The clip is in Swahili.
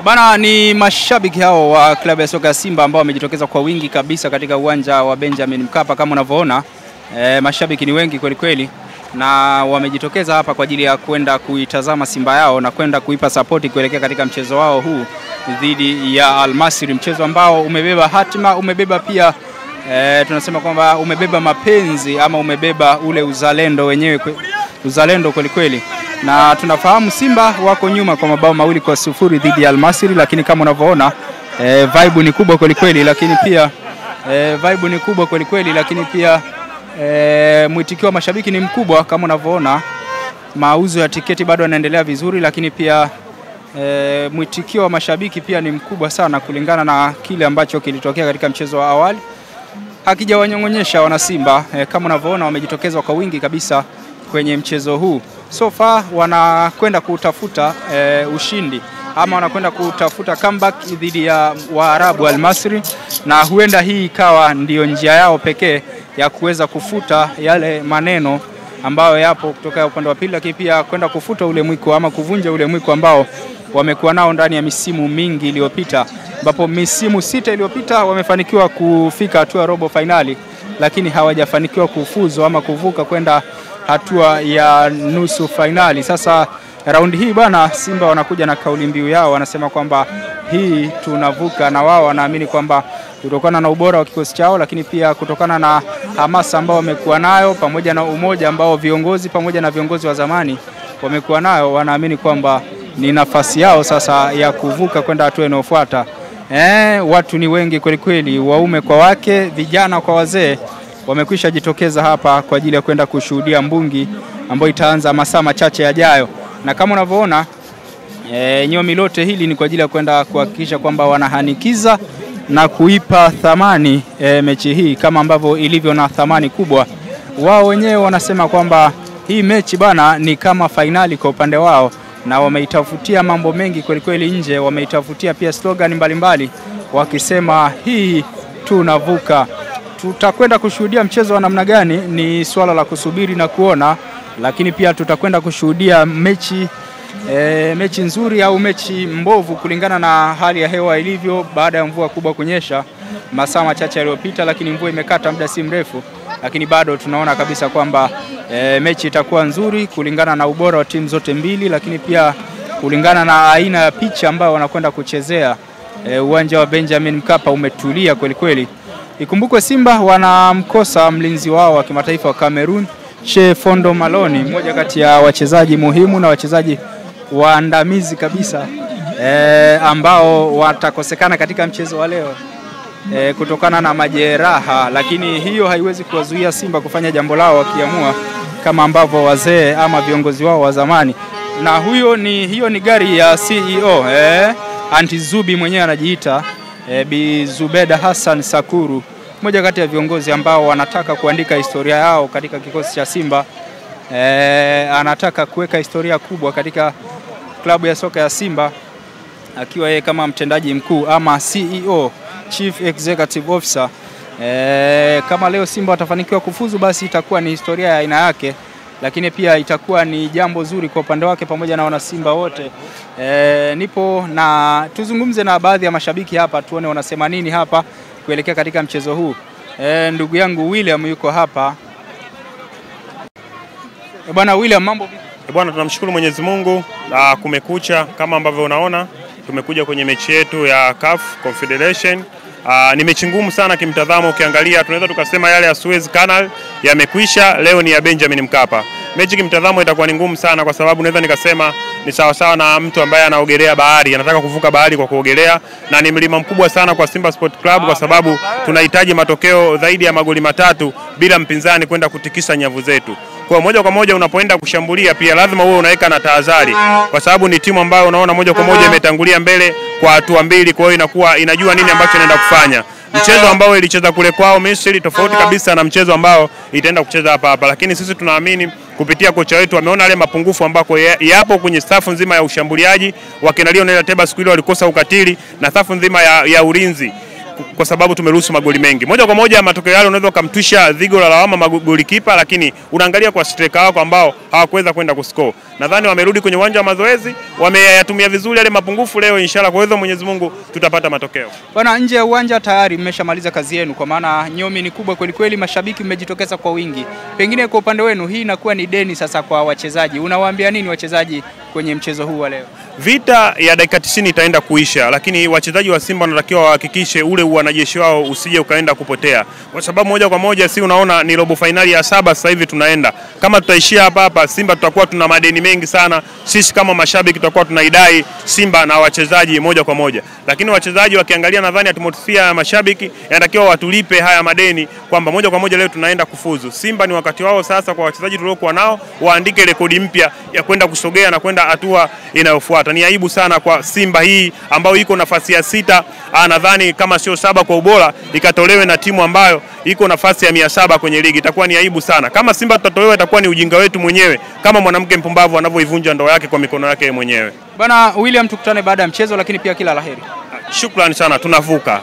Bana, ni mashabiki hao wa klabu ya soka ya Simba ambao wamejitokeza kwa wingi kabisa katika uwanja wa Benjamin Mkapa. Kama unavyoona, mashabiki ni wengi kweli kweli, na wamejitokeza hapa kwa ajili ya kwenda kuitazama Simba yao na kwenda kuipa support kuelekea katika mchezo wao huu dhidi ya Al Masry, mchezo ambao umebeba hatima, umebeba pia tunasema kwamba umebeba mapenzi ama umebeba ule uzalendo wenyewe, uzalendo kweli kweli. Na tunafahamu Simba wako nyuma kwa mabao 2-0 dhidi ya Al Masry, lakini kama unavyoona vibe ni kubwa kweli kweli, lakini pia mwitikio wa mashabiki ni mkubwa kama unavyoona. Mauzo ya tiketi bado yanaendelea vizuri, lakini pia mwitikio wa mashabiki pia ni mkubwa sana kulingana na kile ambacho kilitokea katika mchezo wa awali. Hakijawanyongonyesha wana Simba, kama unavyoona wamejitokeza kwa wingi kabisa kwenye mchezo huu. So far wanakwenda kutafuta ushindi ama wanakwenda kutafuta comeback dhidi ya Waarabu Al Masry, na huenda hii ikawa ndio njia yao pekee ya kuweza kufuta yale maneno ambayo yapo kutoka upande wa pili, lakini pia kwenda kufuta ule mwiko ama kuvunja ule mwiko ambao wamekuwa nao ndani ya misimu mingi iliyopita, ambapo misimu 6 iliyopita wamefanikiwa kufika hatua robo finali, lakini hawajafanikiwa kufuzu ama kuvuka kwenda hatua ya nusu finali. Sasa raundi hii bwana, Simba wanakuja na kauli mbiu yao, wanasema kwamba hii tunavuka, na wao wanaamini kwamba kutokana na ubora wa kikosi chao, lakini pia kutokana na hamasa ambao wamekuwa nayo pamoja na umoja ambao viongozi pamoja na viongozi wa zamani wamekuwa nayo, wanaamini kwamba ni nafasi yao sasa ya kuvuka kwenda hatua inayofuata. Watu ni wengi kweli kweli, waume kwa wake, vijana kwa wazee, wamekwisha jitokeza hapa kwa ajili ya kwenda kushuhudia mbungi ambayo itaanza masaa machache yajayo. Na kama unavyoona nyomi lote hili ni kwa ajili ya kwenda kuhakikisha kwamba wanahanikiza na kuipa thamani mechi hii kama ambavyo ilivyo na thamani kubwa. Wao wenyewe wanasema kwamba hii mechi bana ni kama finali kwa upande wao, na wameitafutia mambo mengi kweli kweli nje, wameitafutia pia slogan mbalimbali wakisema hii tunavuka. Tutakwenda kushuhudia mchezo wa namna gani ni swala la kusubiri na kuona, lakini pia tutakwenda kushuhudia mechi nzuri au mechi mbovu kulingana na hali ya hewa ilivyo baada ya mvua kubwa kunyesha masaa machache yaliyopita, lakini mvua imekata muda si mrefu, lakini bado tunaona kabisa kwamba mechi itakuwa nzuri kulingana na ubora wa timu zote mbili, lakini pia kulingana na aina ya picha ambayo wanakwenda kuchezea. Uwanja wa Benjamin Mkapa umetulia kweli kweli. Ikumbukwe Simba wanamkosa mlinzi wao wa kimataifa wa Cameroon, Fondo Malone, mmoja kati ya wachezaji muhimu na wachezaji waandamizi kabisa ambao watakosekana katika mchezo wa leo kutokana na majeraha, lakini hiyo haiwezi kuwazuia Simba kufanya jambo lao wakiamua, kama ambavyo wazee ama viongozi wao wa zamani. Na hiyo ni gari ya CEO Anti Zubi mwenyewe anajiita Bi Zubeda Hassan Sakuru, mmoja kati ya viongozi ambao wanataka kuandika historia yao katika kikosi cha Simba. Anataka kuweka historia kubwa katika klabu ya soka ya Simba, akiwa yeye kama mtendaji mkuu ama CEO, Chief Executive Officer. Kama leo Simba watafanikiwa kufuzu, basi itakuwa ni historia ya aina yake, lakini pia itakuwa ni jambo zuri kwa upande wake pamoja na wana Simba wote. Nipo na tuzungumze na baadhi ya mashabiki hapa, tuone wanasema nini hapa kuelekea katika mchezo huu. Ndugu yangu William yuko hapa. Bwana William, mambo vipi? Bwana, tunamshukuru Mwenyezi Mungu, kumekucha. Kama ambavyo unaona tumekuja kwenye mechi yetu ya CAF Confederation. Ni mechi ngumu sana kimtazamo, ukiangalia tunaweza tukasema yale ya Suez Canal yamekwisha, leo ni ya Benjamin Mkapa. Mechi kimtazamo itakuwa ni ngumu sana, kwa sababu naweza nikasema ni sawa sawa na mtu ambaye anaogelea bahari, anataka kuvuka bahari kwa kuogelea, na ni mlima mkubwa sana kwa Simba Sport Club, kwa sababu tunahitaji matokeo zaidi ya magoli 3 bila mpinzani kwenda kutikisa nyavu zetu. Kwa moja kwa moja unapoenda kushambulia pia lazima uwe unaweka na tahadhari, kwa sababu ni timu ambayo unaona moja kwa moja imetangulia mbele kwa hatua mbili, kwa hiyo inakuwa inajua nini ambacho inaenda kufanya. Mchezo ambao ilicheza kule kwao Misri tofauti kabisa na mchezo ambao itaenda kucheza hapa, lakini sisi tunaamini kupitia kocha wetu ameona yale mapungufu ambako yapo kwenye safu nzima ya ushambuliaji. Wakina Lionel Ateba siku ile walikosa ukatili na safu nzima ya ulinzi. kwa sababu tumeruhusu magoli mengi. Moja kwa moja matokeo yale unaweza kumtwisha dhigo la lawama magoli kipa, lakini unaangalia kwa striker wako ambao hawakuweza kwenda kuscore. Nadhani wamerudi kwenye uwanja wa mazoezi, wameyatumia vizuri yale mapungufu leo, inshallah kwa uwezo wa Mwenyezi Mungu tutapata matokeo. Bwana, nje ya uwanja tayari mmeshamaliza kazi yenu, kwa maana nyomi ni kubwa kweli kweli, mashabiki mmejitokeza kwa wingi. Pengine kwa upande wenu hii inakuwa ni deni sasa kwa wachezaji. Unawaambia nini wachezaji kwenye mchezo huu wa leo? Vita ya dakika 90 itaenda kuisha, lakini wachezaji wa Simba wanatakiwa wahakikishe ule wanajeshi wao usije ukaenda kupotea, kwa sababu moja kwa moja si unaona ni robo finali ya 7 sasa hivi tunaenda. Kama tutaishia hapa Simba tutakuwa tuna madeni mengi sana. Sisi kama mashabiki tutakuwa tunaidai Simba na wachezaji moja kwa moja, lakini wachezaji wakiangalia, nadhani atmosphere ya mashabiki yanatakiwa watulipe haya madeni, kwamba moja kwa moja leo tunaenda kufuzu. Simba ni wakati wao sasa, kwa wachezaji tuliokuwa nao waandike rekodi mpya ya kwenda kusogea na kwenda hatua inayofuata. Ni aibu sana kwa Simba hii ambayo iko nafasi ya 6, nadhani kama sio 7 kwa ubora, ikatolewe na timu ambayo iko nafasi ya 700 kwenye ligi. Itakuwa ni aibu sana. Kama Simba tutatolewa, itakuwa ni ujinga wetu mwenyewe, kama mwanamke mpumbavu anavyoivunja ndoa yake kwa mikono yake mwenyewe. Bwana William, tukutane baada ya mchezo, lakini pia kila laheri. Shukrani sana, tunavuka.